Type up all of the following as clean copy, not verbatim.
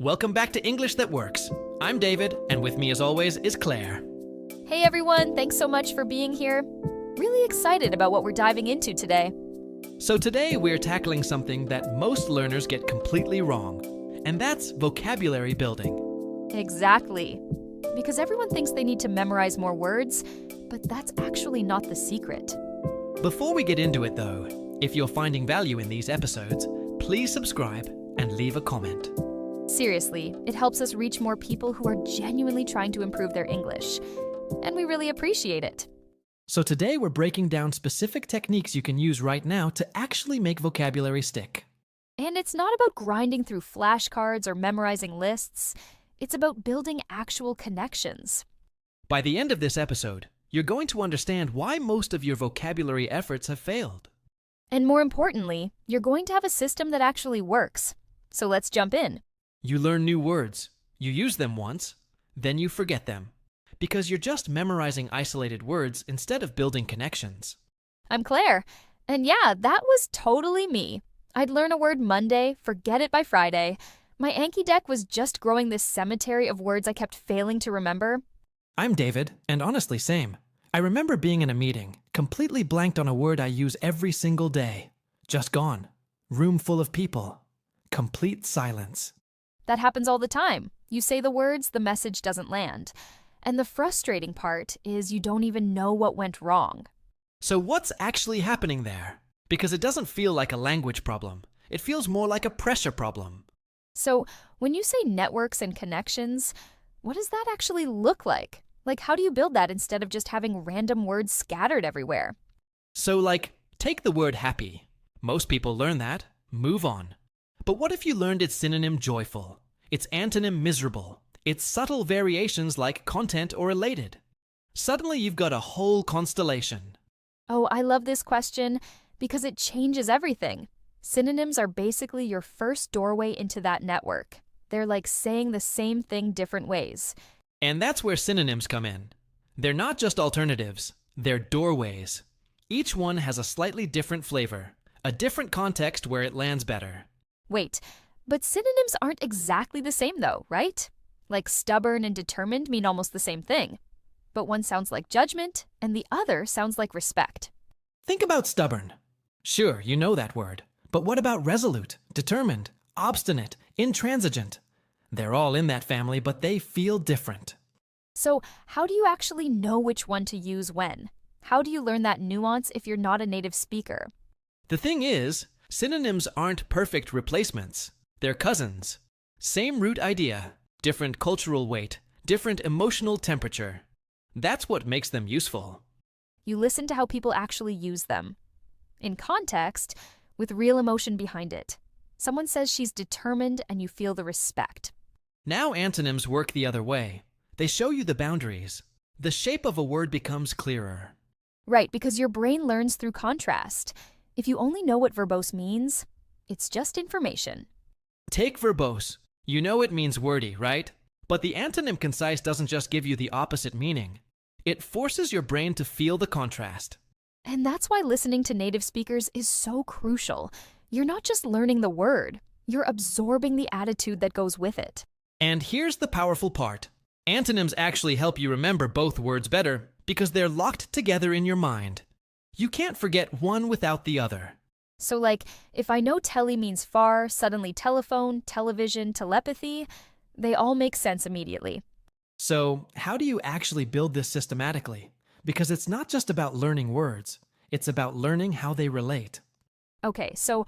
Welcome back to English That Works. I'm David, and with me as always is Claire. Hey everyone, thanks so much for being here. Really excited about what we're diving into today. So today we're tackling something that most learners get completely wrong, and that's vocabulary building. Exactly. Because everyone thinks they need to memorize more words, but that's actually not the secret. Before we get into it though, if you're finding value in these episodes, please subscribe and leave a comment. Seriously, it helps us reach more people who are genuinely trying to improve their English, and we really appreciate it. So today we're breaking down specific techniques you can use right now to actually make vocabulary stick. And it's not about grinding through flashcards or memorizing lists. It's about building actual connections. By the end of this episode, you're going to understand why most of your vocabulary efforts have failed. And more importantly, you're going to have a system that actually works. So let's jump in. You learn new words, you use them once, then you forget them, because you're just memorizing isolated words instead of building connections. I'm Claire, and yeah, that was totally me. I'd learn a word Monday, forget it by Friday. My Anki deck was just growing this cemetery of words I kept failing to remember. I'm David, and honestly same. I remember being in a meeting, completely blanked on a word I use every single day. Just gone. Room full of people. Complete silence. That happens all the time. You say the words, the message doesn't land. And the frustrating part is you don't even know what went wrong. So what's actually happening there? Because it doesn't feel like a language problem. It feels more like a pressure problem. So when you say networks and connections, what does that actually look like? Like, how do you build that instead of just having random words scattered everywhere? So take the word happy. Most people learn that. Move on. But what if you learned its synonym joyful, its antonym miserable, its subtle variations like content or elated? Suddenly you've got a whole constellation. Oh, I love this question because it changes everything. Synonyms are basically your first doorway into that network. They're like saying the same thing different ways. And that's where synonyms come in. They're not just alternatives, they're doorways. Each one has a slightly different flavor, a different context where it lands better. Wait, but synonyms aren't exactly the same though, right? Like stubborn and determined mean almost the same thing. But one sounds like judgment, and the other sounds like respect. Think about stubborn. Sure, you know that word. But what about resolute, determined, obstinate, intransigent? They're all in that family, but they feel different. So how do you actually know which one to use when? How do you learn that nuance if you're not a native speaker? The thing is, synonyms aren't perfect replacements. They're cousins. Same root idea, different cultural weight, different emotional temperature. That's what makes them useful. You listen to how people actually use them. In context, with real emotion behind it. Someone says she's determined and you feel the respect. Now antonyms work the other way. They show you the boundaries. The shape of a word becomes clearer. Right, because your brain learns through contrast. If you only know what verbose means, it's just information. Take verbose. You know it means wordy, right? But the antonym concise doesn't just give you the opposite meaning. It forces your brain to feel the contrast. And that's why listening to native speakers is so crucial. You're not just learning the word, you're absorbing the attitude that goes with it. And here's the powerful part. Antonyms actually help you remember both words better because they're locked together in your mind. You can't forget one without the other. So if I know tele means far, suddenly telephone, television, telepathy, they all make sense immediately. So how do you actually build this systematically? Because it's not just about learning words. It's about learning how they relate. Okay, so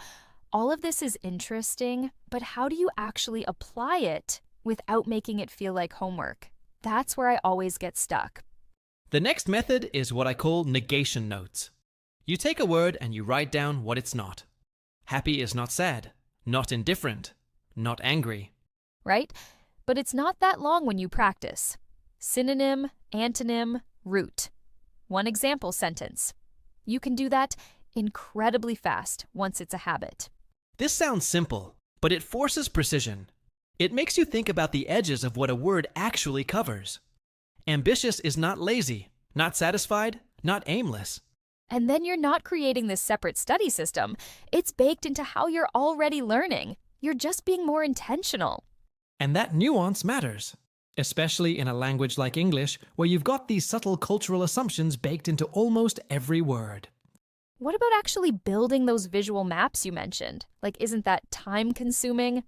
all of this is interesting, but how do you actually apply it without making it feel like homework? That's where I always get stuck. The next method is what I call negation notes. You take a word and you write down what it's not. Happy is not sad, not indifferent, not angry. Right? But it's not that long when you practice. Synonym, antonym, root. One example sentence. You can do that incredibly fast once it's a habit. This sounds simple, but it forces precision. It makes you think about the edges of what a word actually covers. Ambitious is not lazy, not satisfied, not aimless. And then you're not creating this separate study system. It's baked into how you're already learning. You're just being more intentional. And that nuance matters, especially in a language like English, where you've got these subtle cultural assumptions baked into almost every word. What about actually building those visual maps you mentioned? Like, isn't that time-consuming?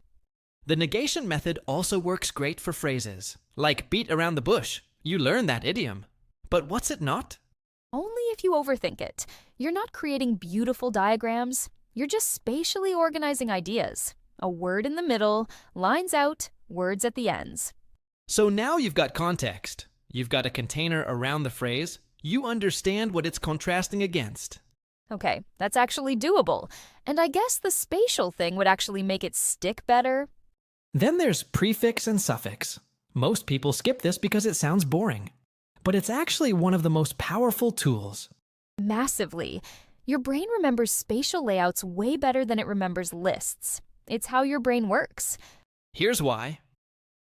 The negation method also works great for phrases, like beat around the bush. You learn that idiom. But what's it not? Only if you overthink it. You're not creating beautiful diagrams. You're just spatially organizing ideas. A word in the middle, lines out, words at the ends. So now you've got context. You've got a container around the phrase. You understand what it's contrasting against. Okay, that's actually doable. And I guess the spatial thing would actually make it stick better. Then there's prefix and suffix. Most people skip this because it sounds boring. But it's actually one of the most powerful tools. Massively. Your brain remembers spatial layouts way better than it remembers lists. It's how your brain works. Here's why.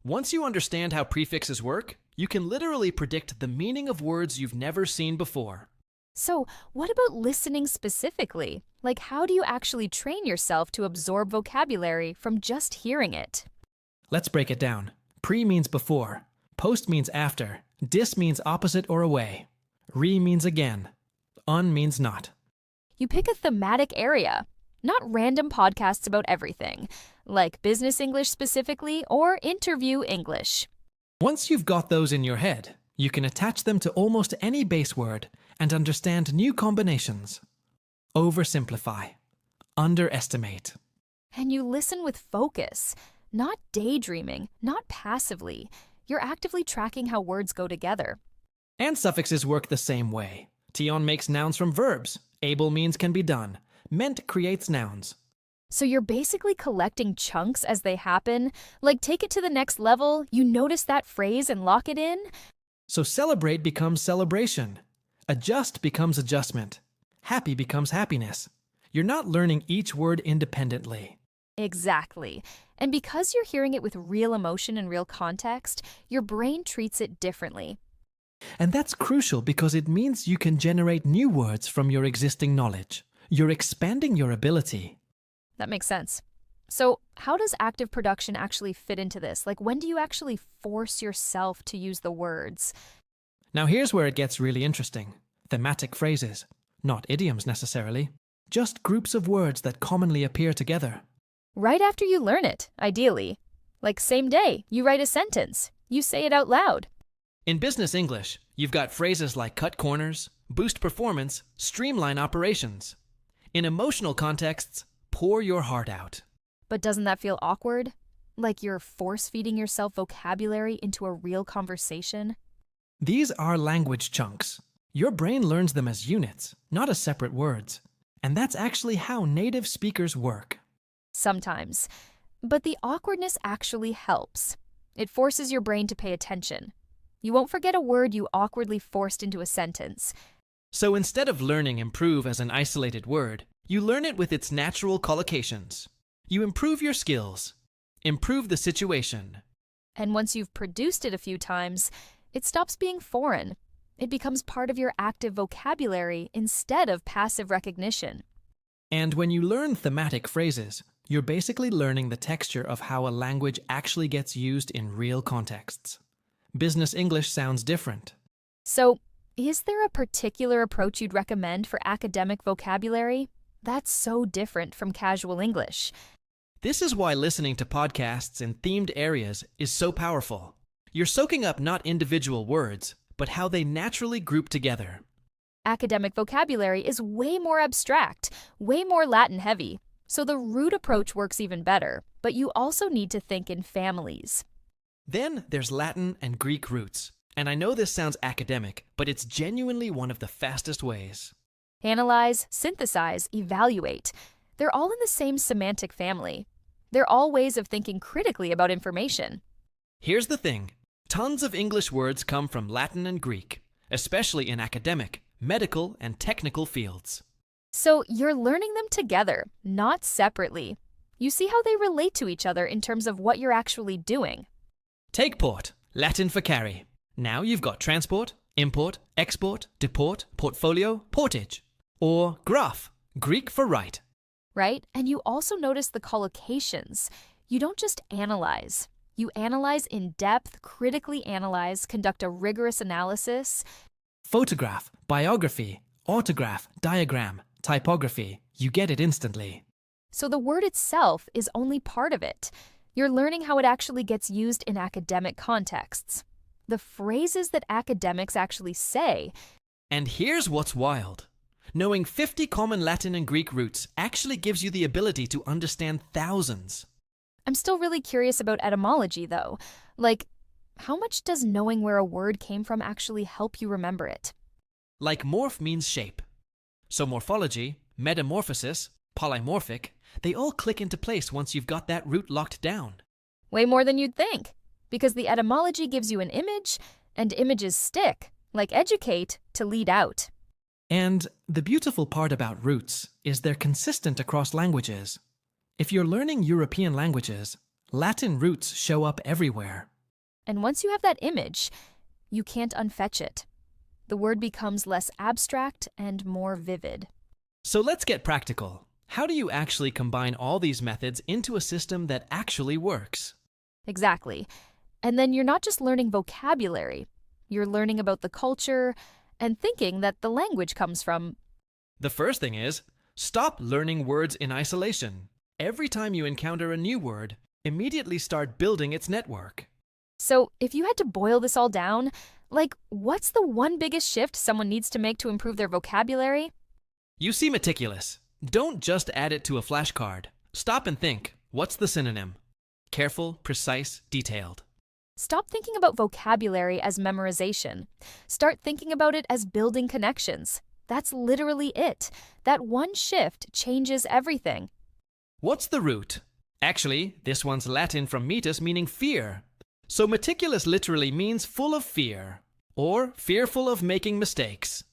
Once you understand how prefixes work, you can literally predict the meaning of words you've never seen before. So, what about listening specifically? Like, how do you actually train yourself to absorb vocabulary from just hearing it? Let's break it down. Pre means before. Post means after. Dis means opposite or away. Re means again. Un means not. You pick a thematic area, not random podcasts about everything, like business English specifically or interview English. Once you've got those in your head, you can attach them to almost any base word and understand new combinations. Oversimplify. Underestimate. And you listen with focus, not daydreaming, not passively. You're actively tracking how words go together. And suffixes work the same way. Tion makes nouns from verbs. Able means can be done. Meant creates nouns. So you're basically collecting chunks as they happen. Like, take it to the next level, you notice that phrase and lock it in. So celebrate becomes celebration. Adjust becomes adjustment. Happy becomes happiness. You're not learning each word independently. Exactly. And because you're hearing it with real emotion and real context, your brain treats it differently. And that's crucial because it means you can generate new words from your existing knowledge. You're expanding your ability. That makes sense. So, how does active production actually fit into this? Like, when do you actually force yourself to use the words? Now here's where it gets really interesting. Thematic phrases. Not idioms necessarily. Just groups of words that commonly appear together. Right after you learn it, ideally. Like, same day, you write a sentence. You say it out loud. In business English, you've got phrases like cut corners, boost performance, streamline operations. In emotional contexts, pour your heart out. But doesn't that feel awkward? Like you're force-feeding yourself vocabulary into a real conversation? These are language chunks. Your brain learns them as units, not as separate words. And that's actually how native speakers work. Sometimes. But the awkwardness actually helps. It forces your brain to pay attention. You won't forget a word you awkwardly forced into a sentence. So instead of learning improve as an isolated word, you learn it with its natural collocations. You improve your skills. Improve the situation. And once you've produced it a few times, it stops being foreign. It becomes part of your active vocabulary instead of passive recognition. And when you learn thematic phrases, you're basically learning the texture of how a language actually gets used in real contexts. Business English sounds different. So, is there a particular approach you'd recommend for academic vocabulary? That's so different from casual English. This is why listening to podcasts in themed areas is so powerful. You're soaking up not individual words, but how they naturally group together. Academic vocabulary is way more abstract, way more Latin-heavy, so the root approach works even better, but you also need to think in families. Then there's Latin and Greek roots. And I know this sounds academic, but it's genuinely one of the fastest ways. Analyze, synthesize, evaluate. They're all in the same semantic family. They're all ways of thinking critically about information. Here's the thing. Tons of English words come from Latin and Greek, especially in academic, medical, and technical fields. So you're learning them together, not separately. You see how they relate to each other in terms of what you're actually doing. Take port, Latin for carry. Now you've got transport, import, export, deport, portfolio, portage. Or graph, Greek for write. Right? And you also notice the collocations. You don't just analyze. You analyze in depth, critically analyze, conduct a rigorous analysis. Photograph, biography, autograph, diagram, typography. You get it instantly. So the word itself is only part of it. You're learning how it actually gets used in academic contexts. The phrases that academics actually say. And here's what's wild. Knowing 50 common Latin and Greek roots actually gives you the ability to understand thousands. I'm still really curious about etymology, though. Like, how much does knowing where a word came from actually help you remember it? Like morph means shape. So morphology, metamorphosis, polymorphic, they all click into place once you've got that root locked down. Way more than you'd think, because the etymology gives you an image, and images stick, like educate, to lead out. And the beautiful part about roots is they're consistent across languages. If you're learning European languages, Latin roots show up everywhere. And once you have that image, you can't unfetch it. The word becomes less abstract and more vivid. So let's get practical. How do you actually combine all these methods into a system that actually works? Exactly. And then you're not just learning vocabulary, you're learning about the culture and thinking that the language comes from. The first thing is, stop learning words in isolation. Every time you encounter a new word, immediately start building its network. So if you had to boil this all down, like, what's the one biggest shift someone needs to make to improve their vocabulary? You seem meticulous. Don't just add it to a flashcard. Stop and think, what's the synonym? Careful, precise, detailed. Stop thinking about vocabulary as memorization. Start thinking about it as building connections. That's literally it. That one shift changes everything. What's the root? Actually, this one's Latin from metus, meaning fear. So meticulous literally means full of fear, or fearful of making mistakes.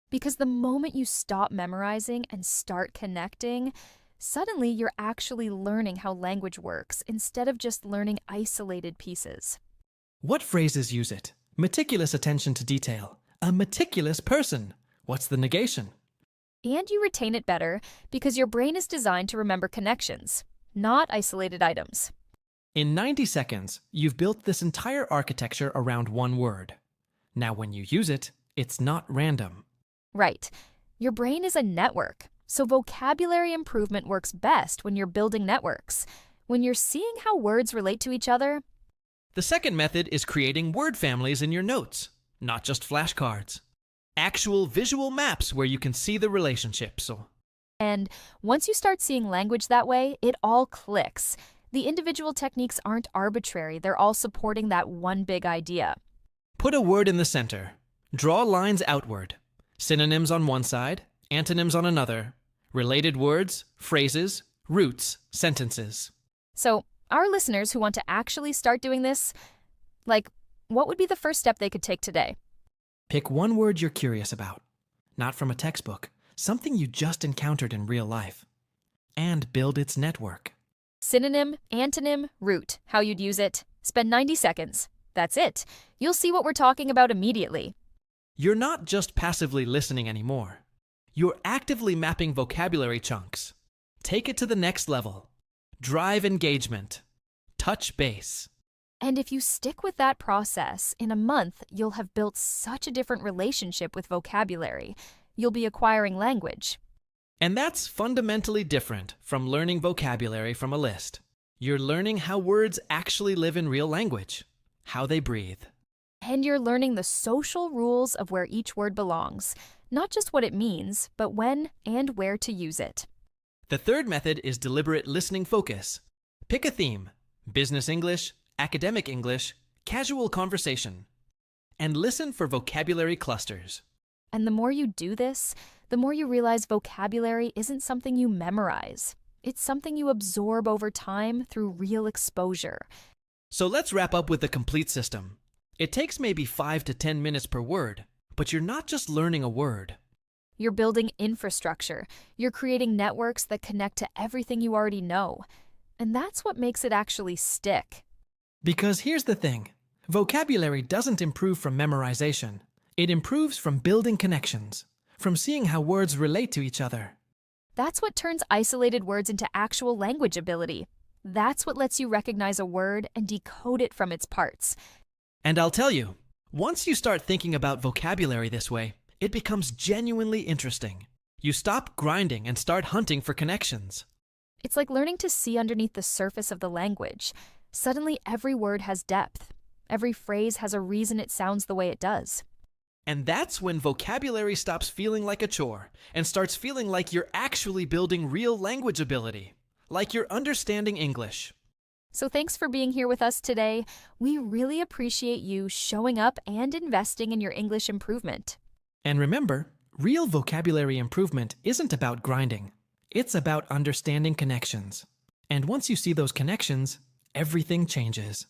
Because the moment you stop memorizing and start connecting, suddenly you're actually learning how language works instead of just learning isolated pieces. What phrases use it? Meticulous attention to detail. A meticulous person. What's the negation? And you retain it better because your brain is designed to remember connections, not isolated items. In 90 seconds, you've built this entire architecture around one word. Now when you use it, it's not random. Right. Your brain is a network, so vocabulary improvement works best when you're building networks, when you're seeing how words relate to each other. The second method is creating word families in your notes, not just flashcards. Actual visual maps where you can see the relationships. And once you start seeing language that way, it all clicks. The individual techniques aren't arbitrary, they're all supporting that one big idea. Put a word in the center. Draw lines outward. Synonyms on one side, antonyms on another. Related words, phrases, roots, sentences. So, our listeners who want to actually start doing this, what would be the first step they could take today? Pick one word you're curious about. Not from a textbook, something you just encountered in real life. And build its network. Synonym, antonym, root, how you'd use it. Spend 90 seconds. That's it. You'll see what we're talking about immediately. You're not just passively listening anymore. You're actively mapping vocabulary chunks. Take it to the next level. Drive engagement. Touch base. And if you stick with that process, in a month, you'll have built such a different relationship with vocabulary. You'll be acquiring language. And that's fundamentally different from learning vocabulary from a list. You're learning how words actually live in real language, how they breathe. And you're learning the social rules of where each word belongs, not just what it means, but when and where to use it. The third method is deliberate listening focus. Pick a theme: business English, academic English, casual conversation, and listen for vocabulary clusters. And the more you do this, the more you realize vocabulary isn't something you memorize. It's something you absorb over time through real exposure. So let's wrap up with the complete system. It takes maybe 5 to 10 minutes per word, but you're not just learning a word. You're building infrastructure. You're creating networks that connect to everything you already know. And that's what makes it actually stick. Because here's the thing. Vocabulary doesn't improve from memorization. It improves from building connections, from seeing how words relate to each other. That's what turns isolated words into actual language ability. That's what lets you recognize a word and decode it from its parts. And I'll tell you, once you start thinking about vocabulary this way, it becomes genuinely interesting. You stop grinding and start hunting for connections. It's like learning to see underneath the surface of the language. Suddenly, every word has depth. Every phrase has a reason it sounds the way it does. And that's when vocabulary stops feeling like a chore and starts feeling like you're actually building real language ability, like you're understanding English. So thanks for being here with us today. We really appreciate you showing up and investing in your English improvement. And remember, real vocabulary improvement isn't about grinding. It's about understanding connections. And once you see those connections, everything changes.